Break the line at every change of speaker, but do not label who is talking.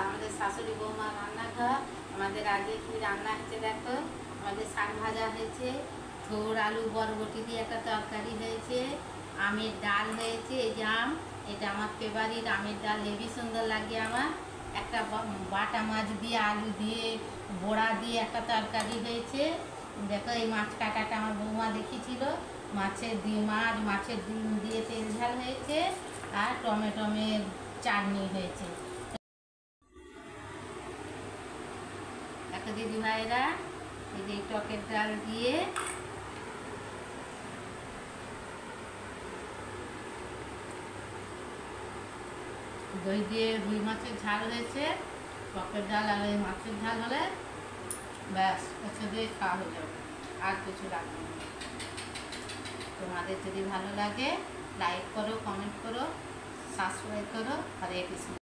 আমাদের শাশুড়ি বৌমা রান্নাঘর। আমাদের আগে কি রান্না হয়েছে দেখো। আমাদের শাক ভাজা হয়েছে, থোর আলু বরবটি দিয়ে একটা তরকারি হয়েছে, আমের ডাল হয়েছে। এই যে আম, এটা আমার ফেভারিট আমের ডাল, হেবি সুন্দর লাগে আমার। একটা বাটা মাছ দিয়ে আলু দিয়ে বড়া দিয়ে একটা তরকারি হয়েছে। দেখো এই মাছ কাটাটা আমার বৌমা দেখিয়েছিল। মাছের ডিম দিয়ে তেল ঝাল হয়েছে, আর টমেটোমের চাটনি হয়েছে। দেখো দিদি ভাইরা, এই যে টকের ডাল দিয়ে দই দিয়ে রুই মাছের ঝাল হয়েছে। টকের ডাল আর এই মাছের ঝাল হলে ব্যাস হচ্ছে দিয়ে খাওয়া হয়ে যাবে, আর কিছু লাগবে না। তোমাদের যদি ভালো লাগে লাইক করো, কমেন্ট করো, সাবস্ক্রাইব করো। হরে কৃষ্ণ।